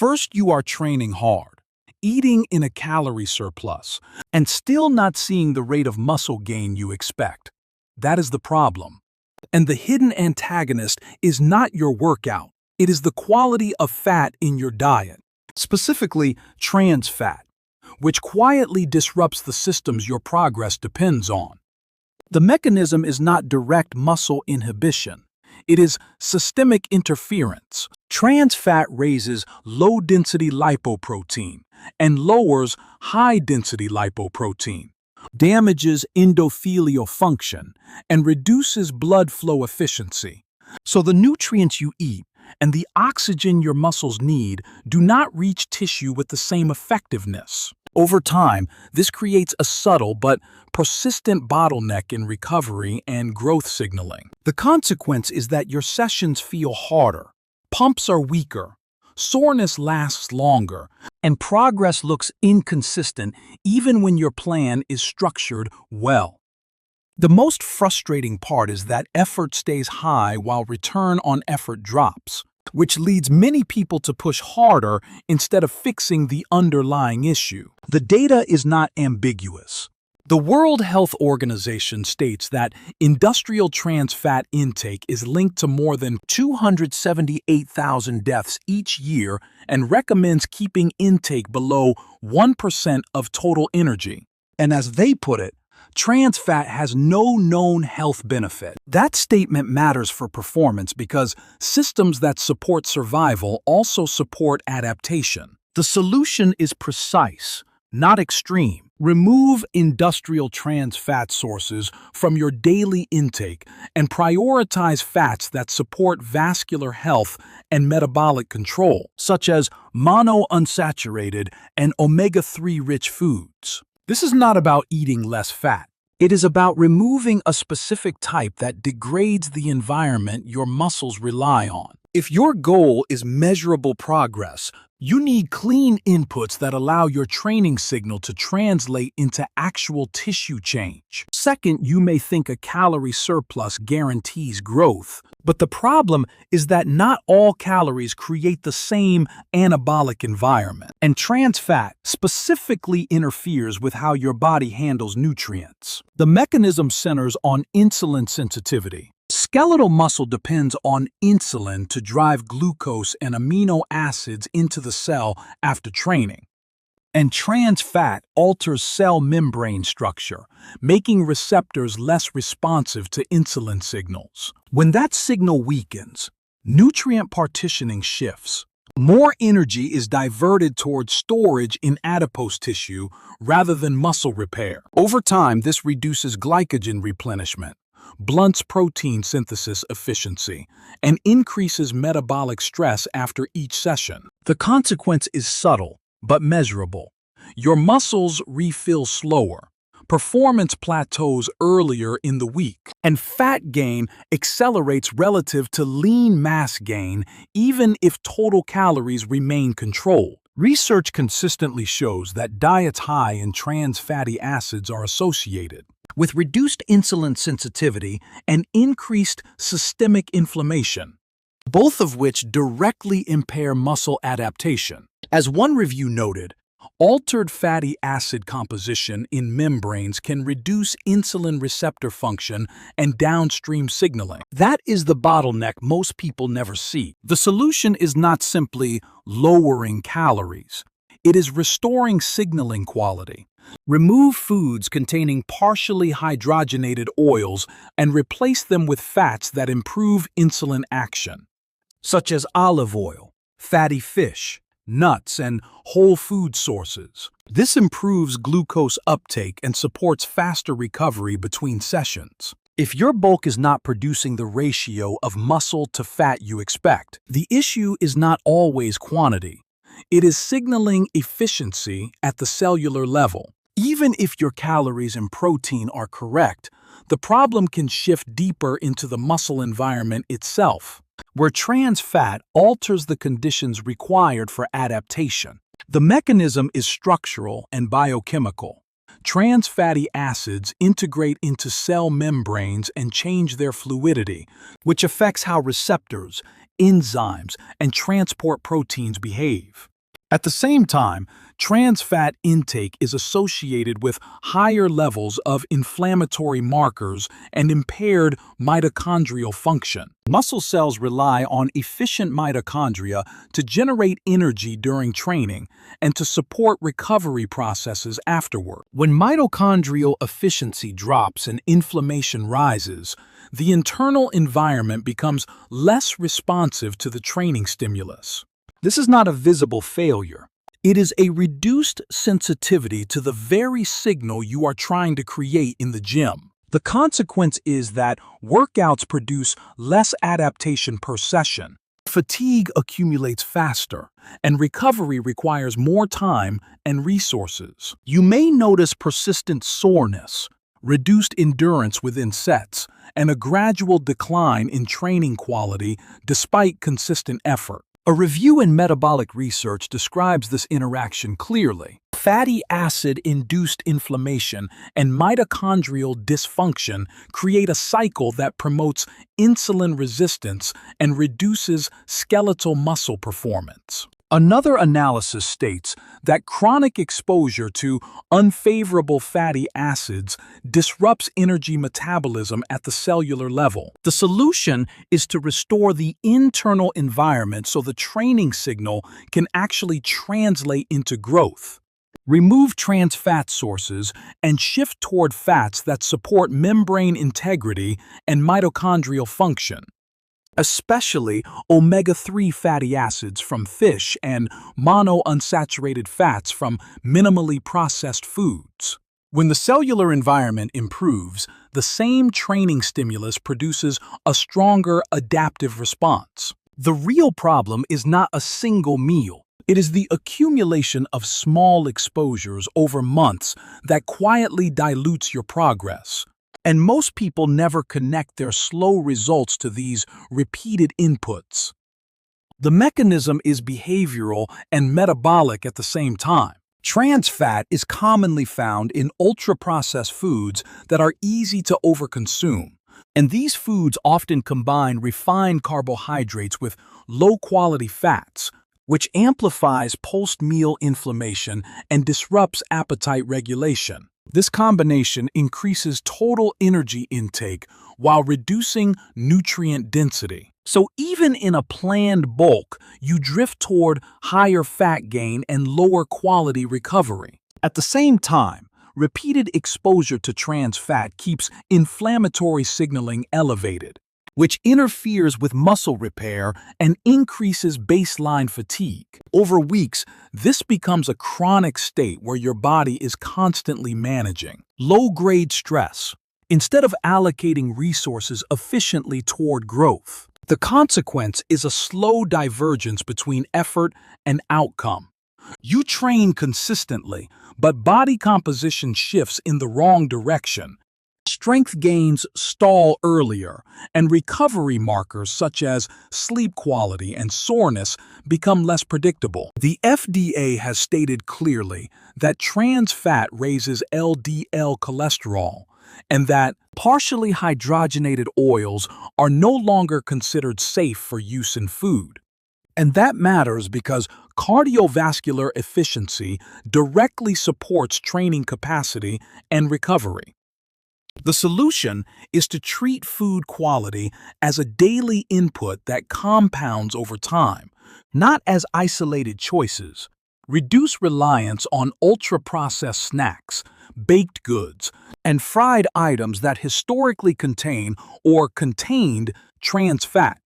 First, you are training hard, eating in a calorie surplus, and still not seeing the rate of muscle gain you expect. That is the problem. And the hidden antagonist is not your workout. It is the quality of fat in your diet, specifically trans fat, which quietly disrupts the systems your progress depends on. The mechanism is not direct muscle inhibition. It is systemic interference. Trans fat raises low-density lipoprotein and lowers high-density lipoprotein, damages endothelial function, and reduces blood flow efficiency. So the nutrients you eat and the oxygen your muscles need do not reach tissue with the same effectiveness. Over time, this creates a subtle but persistent bottleneck in recovery and growth signaling. The consequence is that your sessions feel harder, pumps are weaker, soreness lasts longer, and progress looks inconsistent even when your plan is structured well. The most frustrating part is that effort stays high while return on effort drops, which leads many people to push harder instead of fixing the underlying issue. The data is not ambiguous. The World Health Organization states that industrial trans fat intake is linked to more than 278,000 deaths each year and recommends keeping intake below 1% of total energy. And as they put it, trans fat has no known health benefit. That statement matters for performance because systems that support survival also support adaptation. The solution is precise, not extreme. Remove industrial trans fat sources from your daily intake and prioritize fats that support vascular health and metabolic control, such as monounsaturated and omega-3 rich foods. This is not about eating less fat. It is about removing a specific type that degrades the environment your muscles rely on. If your goal is measurable progress, you need clean inputs that allow your training signal to translate into actual tissue change. Second, you may think a calorie surplus guarantees growth, but the problem is that not all calories create the same anabolic environment, and trans fat specifically interferes with how your body handles nutrients. The mechanism centers on insulin sensitivity. Skeletal muscle depends on insulin to drive glucose and amino acids into the cell after training. And trans fat alters cell membrane structure, making receptors less responsive to insulin signals. When that signal weakens, nutrient partitioning shifts. More energy is diverted towards storage in adipose tissue rather than muscle repair. Over time, this reduces glycogen replenishment, blunts protein synthesis efficiency, and increases metabolic stress after each session. The consequence is subtle but measurable. Your muscles refill slower, performance plateaus earlier in the week, and fat gain accelerates relative to lean mass gain even if total calories remain controlled. Research consistently shows that diets high in trans fatty acids are associated with reduced insulin sensitivity and increased systemic inflammation, both of which directly impair muscle adaptation. As one review noted, altered fatty acid composition in membranes can reduce insulin receptor function and downstream signaling. That is the bottleneck most people never see. The solution is not simply lowering calories. It is restoring signaling quality. Remove foods containing partially hydrogenated oils and replace them with fats that improve insulin action, such as olive oil, fatty fish, nuts, and whole food sources. This improves glucose uptake and supports faster recovery between sessions. If your bulk is not producing the ratio of muscle to fat you expect, the issue is not always quantity. It is signaling efficiency at the cellular level. Even if your calories and protein are correct, the problem can shift deeper into the muscle environment itself, where trans fat alters the conditions required for adaptation. The mechanism is structural and biochemical. Trans fatty acids integrate into cell membranes and change their fluidity, which affects how receptors, enzymes, and transport proteins behave. At the same time, trans fat intake is associated with higher levels of inflammatory markers and impaired mitochondrial function. Muscle cells rely on efficient mitochondria to generate energy during training and to support recovery processes afterward. When mitochondrial efficiency drops and inflammation rises, the internal environment becomes less responsive to the training stimulus. This is not a visible failure. It is a reduced sensitivity to the very signal you are trying to create in the gym. The consequence is that workouts produce less adaptation per session. Fatigue accumulates faster, and recovery requires more time and resources. You may notice persistent soreness, reduced endurance within sets, and a gradual decline in training quality despite consistent effort. A review in metabolic research describes this interaction clearly. Fatty acid-induced inflammation and mitochondrial dysfunction create a cycle that promotes insulin resistance and reduces skeletal muscle performance. Another analysis states that chronic exposure to unfavorable fatty acids disrupts energy metabolism at the cellular level. The solution is to restore the internal environment so the training signal can actually translate into growth. Remove trans fat sources and shift toward fats that support membrane integrity and mitochondrial function. Especially omega-3 fatty acids from fish and monounsaturated fats from minimally processed foods. When the cellular environment improves, the same training stimulus produces a stronger adaptive response. The real problem is not a single meal. It is the accumulation of small exposures over months that quietly dilutes your progress. And most people never connect their slow results to these repeated inputs. The mechanism is behavioral and metabolic at the same time. Trans fat is commonly found in ultra-processed foods that are easy to overconsume. And these foods often combine refined carbohydrates with low-quality fats, which amplifies post-meal inflammation and disrupts appetite regulation. This combination increases total energy intake while reducing nutrient density. So even in a planned bulk, you drift toward higher fat gain and lower quality recovery. At the same time, repeated exposure to trans fat keeps inflammatory signaling elevated, which interferes with muscle repair and increases baseline fatigue. Over weeks, this becomes a chronic state where your body is constantly managing low-grade stress instead of allocating resources efficiently toward growth. The consequence is a slow divergence between effort and outcome. You train consistently, but body composition shifts in the wrong direction. Strength gains stall earlier, and recovery markers such as sleep quality and soreness become less predictable. The FDA has stated clearly that trans fat raises LDL cholesterol, and that partially hydrogenated oils are no longer considered safe for use in food. And that matters because cardiovascular efficiency directly supports training capacity and recovery. The solution is to treat food quality as a daily input that compounds over time, not as isolated choices. Reduce reliance on ultra-processed snacks, baked goods, and fried items that historically contain or contained trans fat,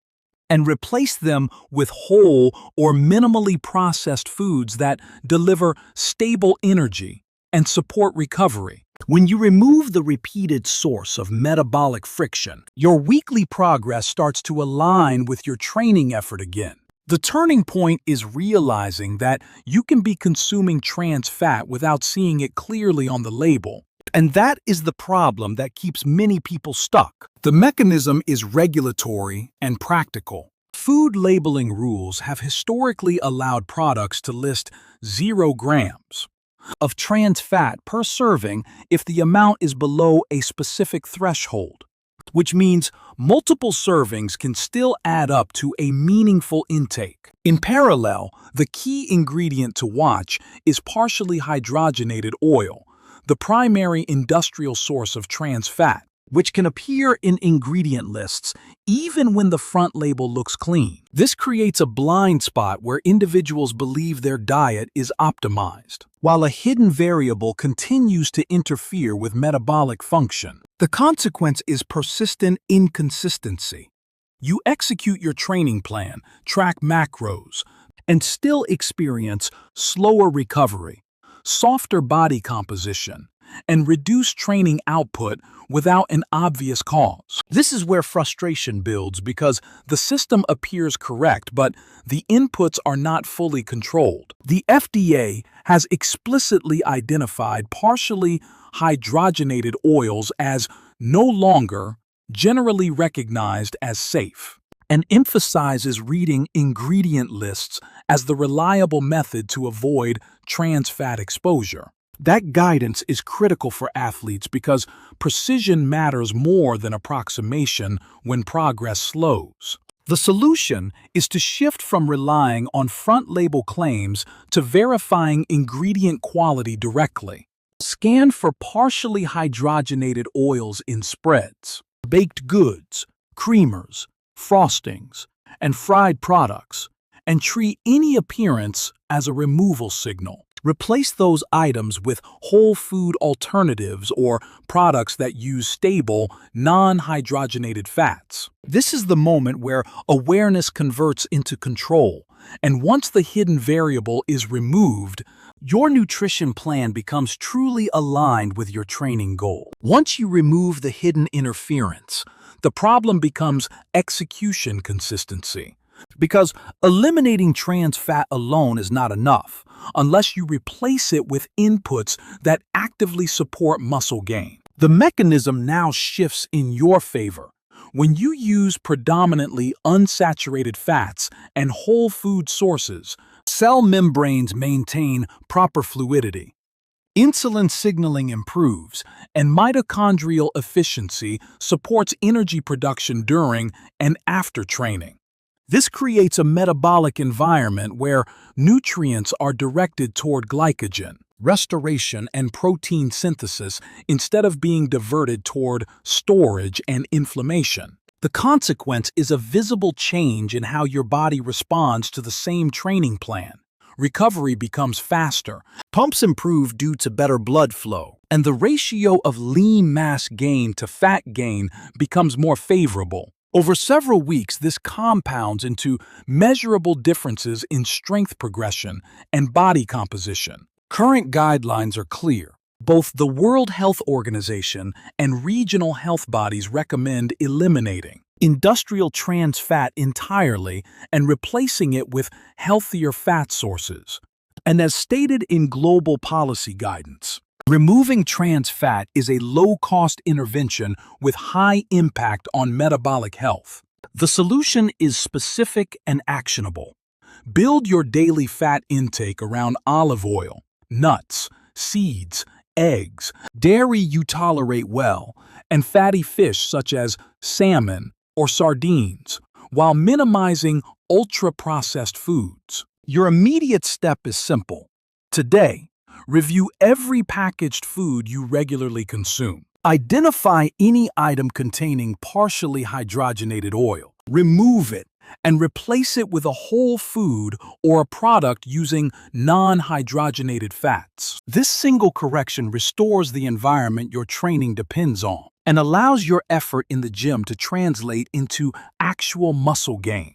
and replace them with whole or minimally processed foods that deliver stable energy and support recovery. When you remove the repeated source of metabolic friction, your weekly progress starts to align with your training effort again. The turning point is realizing that you can be consuming trans fat without seeing it clearly on the label. And that is the problem that keeps many people stuck. The mechanism is regulatory and practical. Food labeling rules have historically allowed products to list 0 grams of trans fat per serving if the amount is below a specific threshold. which means multiple servings can still add up to a meaningful intake. In parallel, the key ingredient to watch is partially hydrogenated oil, the primary industrial source of trans fat, which can appear in ingredient lists even when the front label looks clean. This creates a blind spot where individuals believe their diet is optimized, while a hidden variable continues to interfere with metabolic function. The consequence is persistent inconsistency. You execute your training plan, track macros, and still experience slower recovery, softer body composition, and reduced training output without an obvious cause. This is where frustration builds because the system appears correct, but the inputs are not fully controlled. The FDA has explicitly identified partially hydrogenated oils as no longer generally recognized as safe, and emphasizes reading ingredient lists as the reliable method to avoid trans fat exposure. That guidance is critical for athletes because precision matters more than approximation when progress slows. The solution is to shift from relying on front label claims to verifying ingredient quality directly. Scan for partially hydrogenated oils in spreads, baked goods, creamers, frostings, and fried products, and treat any appearance as a removal signal. Replace those items with whole food alternatives or products that use stable, non-hydrogenated fats. This is the moment where awareness converts into control, and once the hidden variable is removed, your nutrition plan becomes truly aligned with your training goal. Once you remove the hidden interference, the problem becomes execution consistency. Because eliminating trans fat alone is not enough unless you replace it with inputs that actively support muscle gain. The mechanism now shifts in your favor. When you use predominantly unsaturated fats and whole food sources, cell membranes maintain proper fluidity. Insulin signaling improves, and mitochondrial efficiency supports energy production during and after training. This creates a metabolic environment where nutrients are directed toward glycogen, restoration, and protein synthesis instead of being diverted toward storage and inflammation. The consequence is a visible change in how your body responds to the same training plan. Recovery becomes faster, pumps improve due to better blood flow, and the ratio of lean mass gain to fat gain becomes more favorable. Over several weeks, this compounds into measurable differences in strength progression and body composition. Current guidelines are clear. Both the World Health Organization and regional health bodies recommend eliminating industrial trans fat entirely and replacing it with healthier fat sources. And as stated in global policy guidance, removing trans fat is a low-cost intervention with high impact on metabolic health. The solution is specific and actionable. Build your daily fat intake around olive oil, nuts, seeds, eggs, dairy you tolerate well, and fatty fish such as salmon or sardines, while minimizing ultra-processed foods. Your immediate step is simple. Today, review every packaged food you regularly consume. Identify any item containing partially hydrogenated oil. Remove it and replace it with a whole food or a product using non-hydrogenated fats. This single correction restores the environment your training depends on and allows your effort in the gym to translate into actual muscle gain.